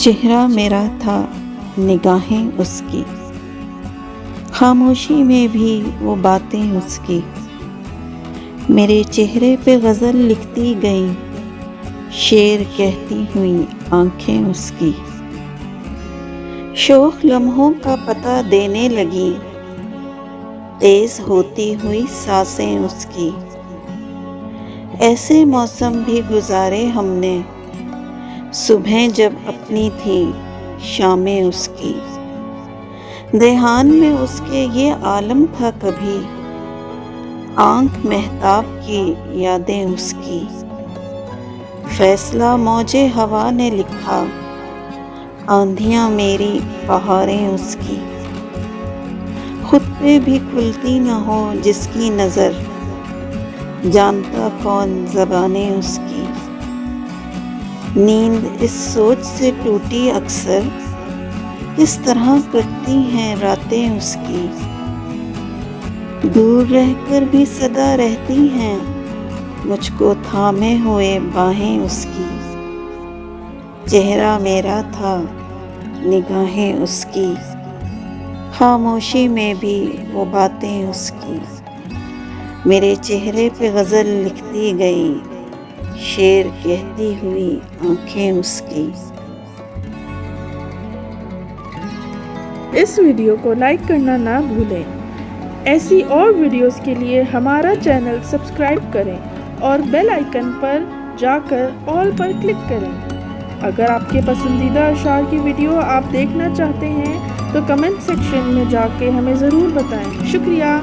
चेहरा मेरा था, निगाहें उसकी, खामोशी में भी वो बातें उसकी, मेरे चेहरे पे गज़ल लिखती गई, शेर कहती हुई आंखें उसकी, शौक लम्हों का पता देने लगी, तेज होती हुई सांसें उसकी। ऐसे मौसम भी गुजारे हमने, सुबह जब अपनी थी शामें उसकी, देहान में उसके ये आलम था कभी, आंख महताब की यादें उसकी। फैसला मौजे हवा ने लिखा, आंधियां मेरी बहारें उसकी, खुद पे भी खुलती न हो जिसकी नज़र, जानता कौन ज़बानें उसकी। नींद इस सोच से टूटी अक्सर, किस तरह कटती हैं रातें उसकी, दूर रहकर भी सदा रहती हैं, मुझको थामे हुए बाहें उसकी। चेहरा मेरा था, निगाहें उसकी, खामोशी में भी वो बातें उसकी, मेरे चेहरे पे गज़ल लिखती गई, शेर कहती हुई आंखें उसकी। इस वीडियो को लाइक करना ना भूलें। ऐसी और वीडियोस के लिए हमारा चैनल सब्सक्राइब करें और बेल आइकन पर जाकर ऑल पर क्लिक करें। अगर आपके पसंदीदा अशार की वीडियो आप देखना चाहते हैं तो कमेंट सेक्शन में जाके हमें ज़रूर बताएं। शुक्रिया।